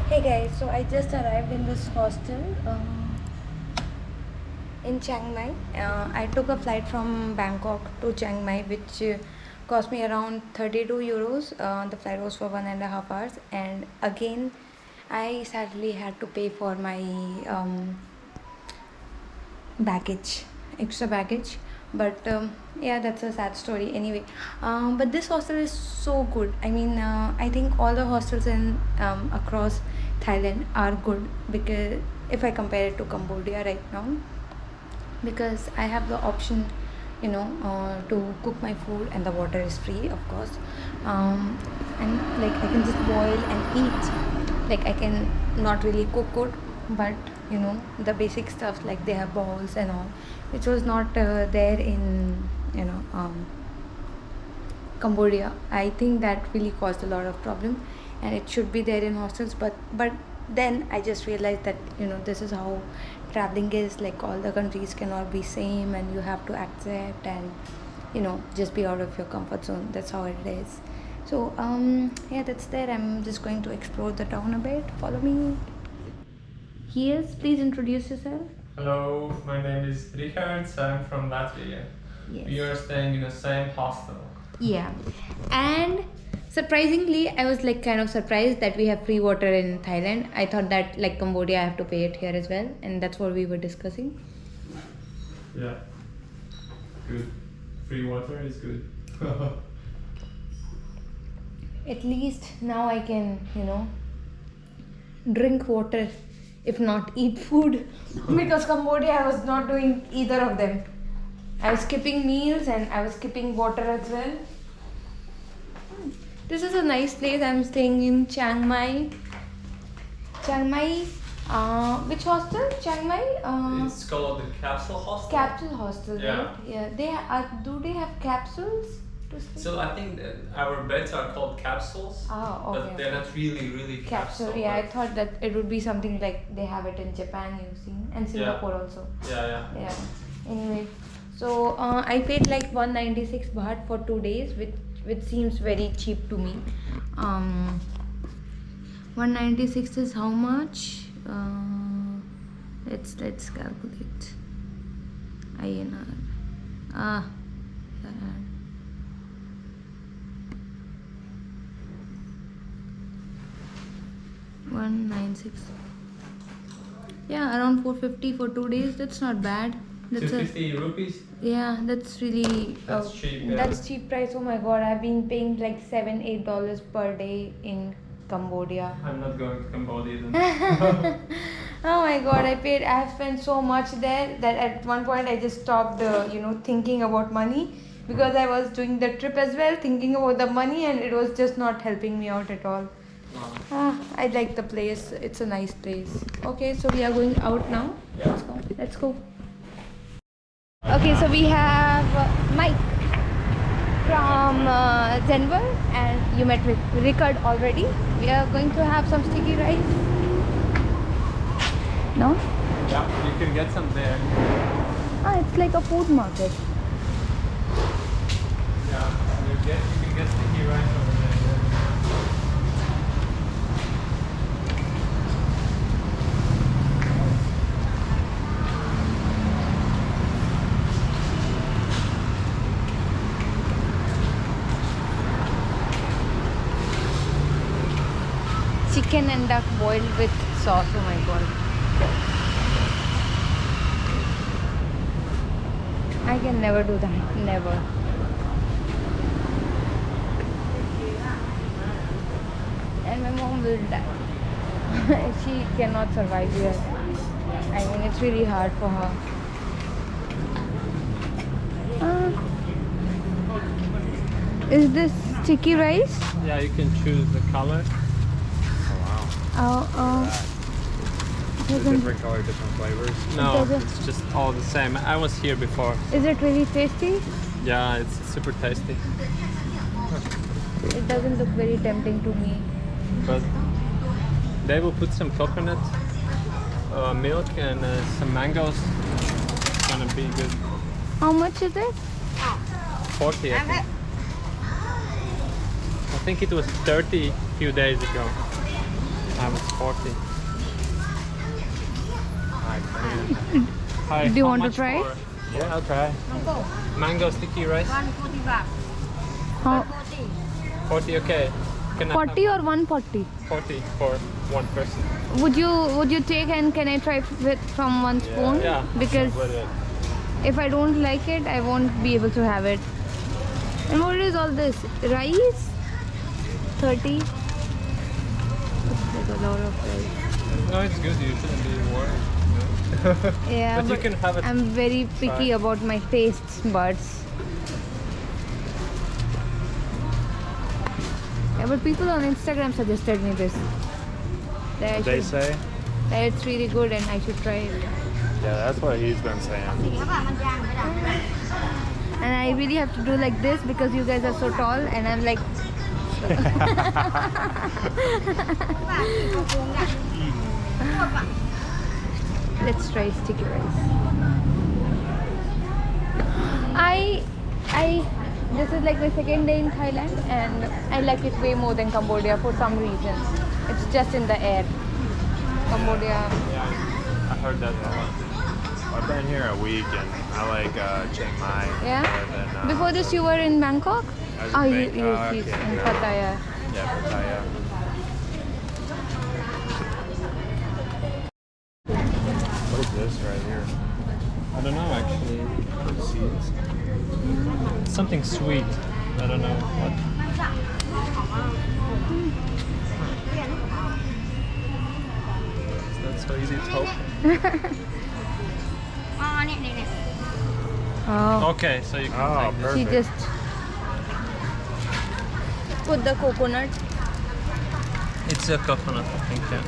Hey guys, so I just arrived in this hostel in Chiang Mai. I took a flight from Bangkok to Chiang Mai, which cost me around 32 euros. The flight was for 1.5 hours, and again, I sadly had to pay for my baggage, extra baggage. But yeah, that's a sad story anyway. But this hostel is so good. I mean, I think all the hostels in across Thailand are good, because if I compare it to Cambodia right now, because I have the option, to cook my food, and the water is free, of course. And like I can just boil and eat. Like I can not really cook good, but the basic stuff, like they have bowls and all, which was not there in Cambodia. I think that really caused a lot of problem, and it should be there in hostels. But then I just realized that this is how traveling is. Like all the countries cannot be same, and you have to accept and just be out of your comfort zone. That's how it is. So yeah, that's there. I'm just going to explore the town a bit. Follow me. Yes, please introduce yourself. Hello, my name is Richard. I'm from Latvia. Yes. We are staying in the same hostel. Yeah. And surprisingly, I was like kind of surprised that we have free water in Thailand. I thought that like Cambodia, I have to pay it here as well, and that's what we were discussing. Yeah. Good. Free water is good. At least now I can, drink water, if not eat food. Because Cambodia, I was not doing either of them. I was skipping meals and I was skipping water as well. This is a nice place. I'm staying in Chiang Mai. Chiang Mai, which hostel? Chiang Mai? It's called the Capsule Hostel. Capsule hostel, Yeah. right? Yeah. They do they have capsules to sleep? So I think that our beds are called capsules, Oh, okay. but they're not really Capsule. capsule. Yeah, I thought that it would be something like they have it in Japan, you've seen, and Singapore also. Yeah. Yeah. Anyway, so I paid like 196 baht for 2 days, which seems very cheap to me. 196 is how much? Let's calculate. INR. Ah, that. 196. Yeah, around 450 for 2 days. That's not bad. That's 250 rupees. Yeah, that's really That's cheap. Yeah. That's cheap price. Oh my god, I've been paying like $7-8 per day in Cambodia. I'm not going to Cambodia then. Oh my god, I've spent so much there that at one point I just stopped thinking about money, because I was doing the trip as well, thinking about the money, and it was just not helping me out at all. I like the place. It's a nice place. Okay, so we are going out now. Yeah. Let's go. Okay, so we have Mike from Denver, and you met with Rickard already. We are going to have some sticky rice. No? Yeah, you can get some there. It's like a food market. Yeah, you can get sticky rice over there. Chicken and duck boiled with sauce. Oh my god. I can never do that. Never. And my mom will die. She cannot survive here. I mean, it's really hard for her. Is this sticky rice? Yeah, you can choose the color. Different color, different flavors. No, doesn't- it's just all the same. I was here before. Is it really tasty? Yeah, it's super tasty. It doesn't look very tempting to me. But they will put some coconut milk and some mangoes. It's gonna be good. How much is it? 40, I think. I think it was 30 a few days ago. Now it's 40. Hi, Do you how want to much try? for Yeah, I'll try. mango sticky rice? How, 40, okay. Can I 40 have or 140? 40 for one person? Would you take, and can I try with from one spoon? Yeah. Because Split it. if I don't like it, I won't be able to have it. And what is all this? Rice? 30? There's a lot of rice. No, it's good. You shouldn't be worried. Yeah, But you can have it. I'm very picky Try. about my tastes buds. Yeah, but people on Instagram suggested me this. That I They should- say? that it's really good and I should try it. Yeah, that's what he's been saying. And I really have to do like this because you guys are so tall and I'm like let's try sticky rice. I this is like my second day in Thailand and I like it way more than Cambodia for some reason. It's just in the air. Cambodia. Yeah, I heard that. I've been here a week and I like Chiang Mai Yeah. more than. Before this you were in Bangkok? I was Oh, in you Bangkok in and, Pattaya. Yeah, Pattaya. What is this right here? I don't know actually. Seeds? Something sweet. I don't know what. It's not so easy to open. Oh. Okay, so you can Oh, take this. She perfect. just put the coconut. It's a coconut, I think. Yeah.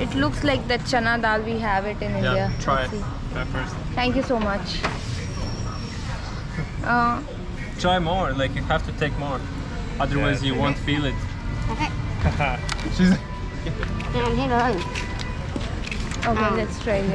It looks like the chana dal we have it in India. Yeah. Try Let's it. see. Try first. Thank you so much. Try more. Like you have to take more. Otherwise, Yeah, you take won't it. feel it. She's. Okay, let's try it.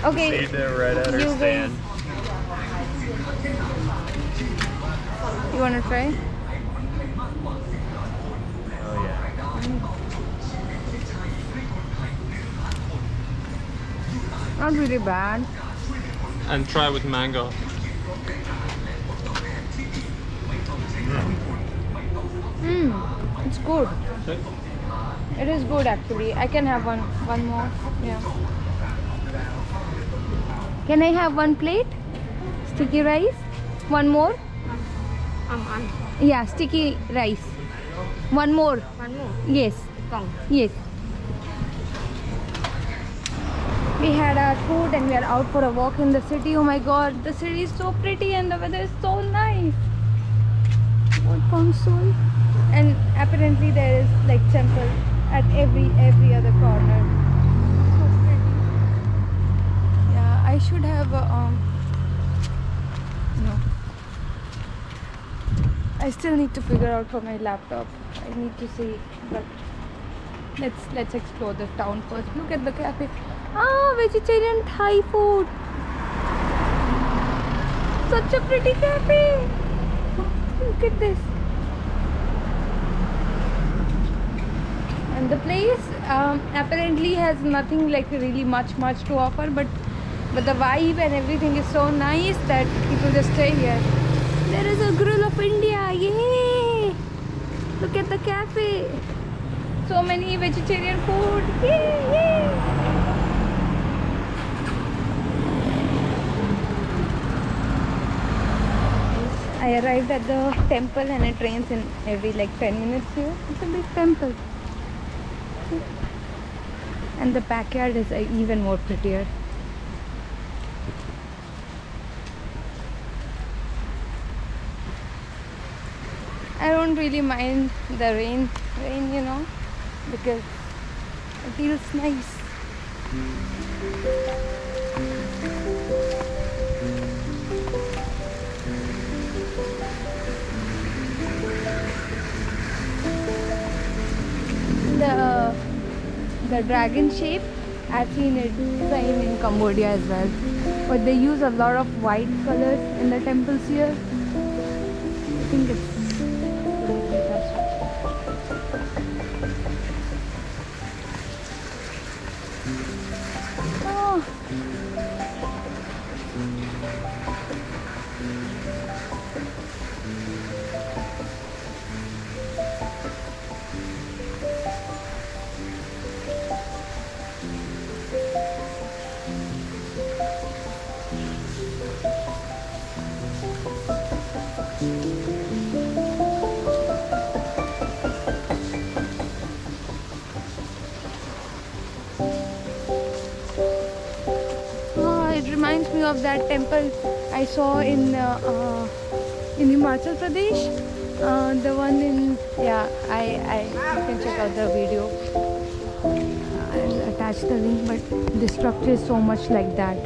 Okay. See there right at her You guys- stand. You wanna try? Oh yeah. Not really bad. And try with mango. It's good. It is good actually. I can have one more. Yeah. Can I have one plate? Sticky rice? One more? Yeah, sticky rice. One more. Yes. Yes. We had our food and we are out for a walk in the city. Oh my god, the city is so pretty and the weather is so nice. What console? And apparently there is like temple at every other corner. So pretty. Yeah, I should have no. I still need to figure out for my laptop. I need to see, but let's explore the town first. Look at the cafe. Ah, vegetarian Thai food. Such a pretty cafe. Look at this. And the place apparently has nothing like really much to offer, but the vibe and everything is so nice that people just stay here. There is a grill of India. Yay! Look at the cafe. So many vegetarian food. Yay! I arrived at the temple and it rains in every like 10 minutes here. It's a big temple. And the backyard is even more prettier. I don't really mind the rain, you know, because it feels nice. The dragon shape, I've seen it same in Cambodia as well, but they use a lot of white colors in the temples here. I think it's of that temple I saw in Himachal Pradesh. The one in, yeah, I you can check out the video. I'll attach the link, but the structure is so much like that.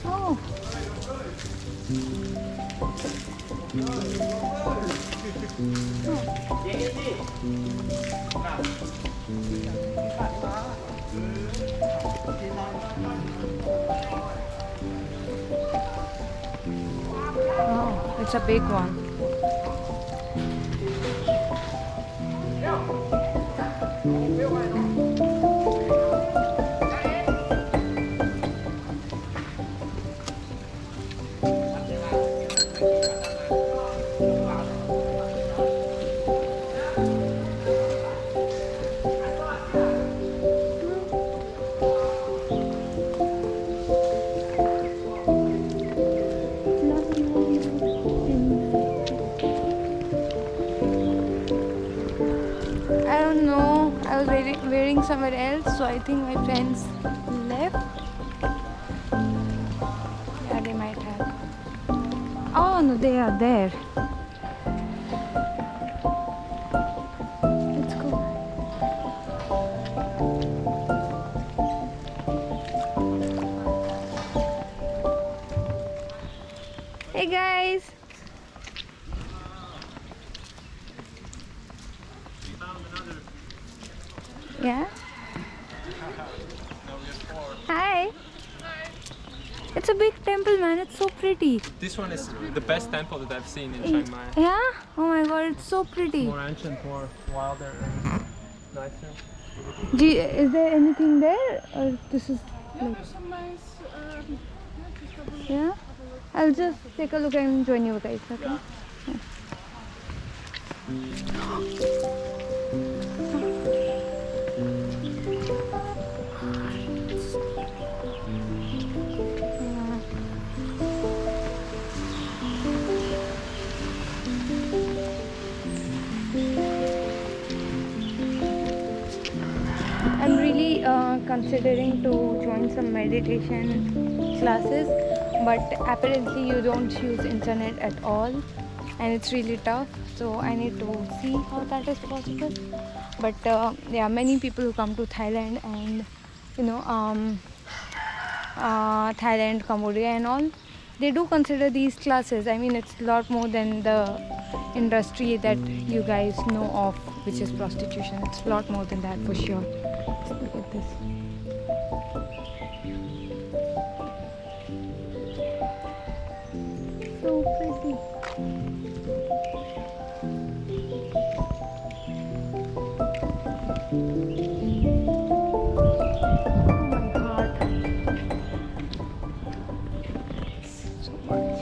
Oh, oh, it's a big one. I don't know. I was waiting somewhere else, so I think my friends left. Yeah, they might have. Oh no, they are there. Let's go. Hey guys. Yeah. Hi. It's a big temple, man. It's so pretty. This one is the best temple that I've seen in Chiang Mai. Yeah? Oh my god, it's so pretty. More ancient, more wilder, and nicer. Is there anything there? Or this is like... Some nice, Yeah? I'll just take a look and join you guys, okay? Yeah. I'm really considering to join some meditation classes, but apparently you don't use internet at all and it's really tough, so I need to see how that is possible. But there are many people who come to Thailand and Thailand, Cambodia and all, they do consider these classes. I mean, it's a lot more than the industry that you guys know of, which is prostitution. It's a lot more than that for sure. Look at this. So pretty. Oh my god. So much.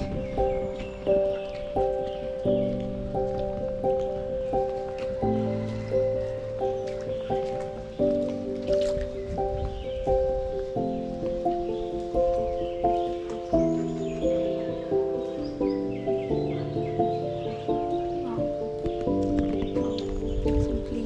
Simply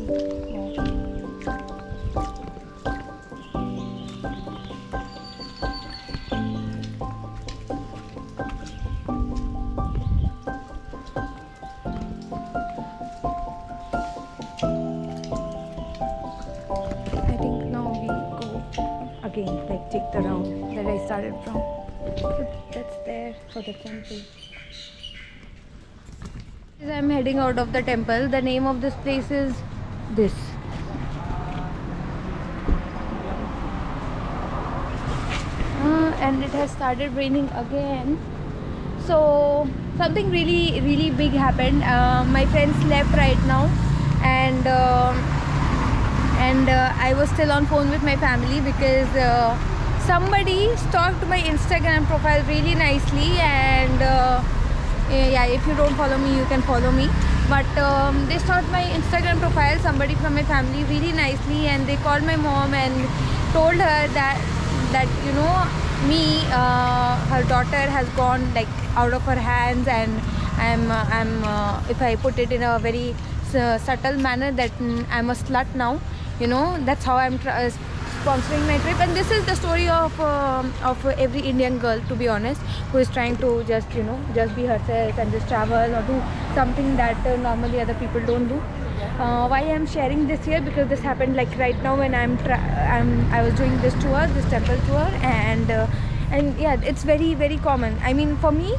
I think now we go again, like take the route that I started from. So that's there for the temple. I'm heading out of the temple. The name of this place is this. And it has started raining again. So something really big happened. My friends left right now, and I was still on phone with my family because somebody stalked my Instagram profile really nicely, and yeah, if you don't follow me, you can follow me. But they stalked my Instagram profile, somebody from my family, really nicely, and they called my mom and told her that you know me, her daughter has gone like out of her hands, and I'm if I put it in a very subtle manner, that I'm a slut now. You know, that's how I'm sponsoring my trip. And this is the story of every Indian girl, to be honest, who is trying to just, you know, just be herself and just travel or do something that normally other people don't do. Why I'm sharing this here, because this happened like right now when I was doing this tour, this temple tour, and yeah, it's very common. I mean, for me,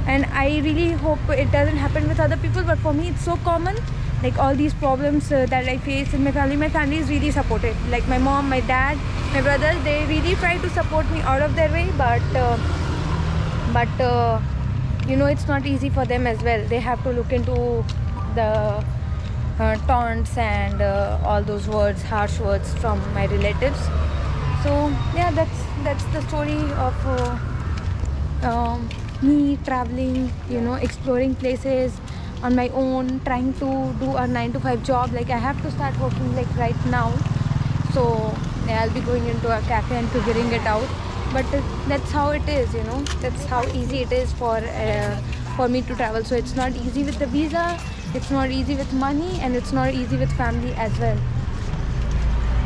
and I really hope it doesn't happen with other people, but for me it's so common. Like all these problems that I face in my family is really supportive. Like my mom, my dad, my brothers, they really try to support me out of their way, but you know, it's not easy for them as well. They have to look into the taunts and all those words, harsh words from my relatives. So yeah, that's the story of me traveling, you know, exploring places on my own, trying to do a 9 to 5 job. Like I have to start working like right now, so yeah, I'll be going into a cafe and figuring it out. But that's how it is, you know, that's how easy it is for me to travel. So it's not easy with the visa, it's not easy with money, and it's not easy with family as well.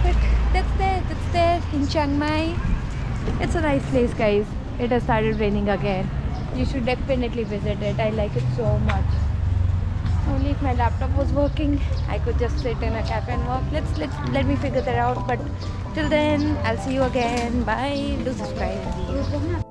But that's there in Chiang Mai. It's a nice place, guys. It has started raining again. You should definitely visit it. I like it so much. Only if my laptop was working, I could just sit in a cafe and work. Let me figure that out. But till then, I'll see you again. Bye. Do subscribe.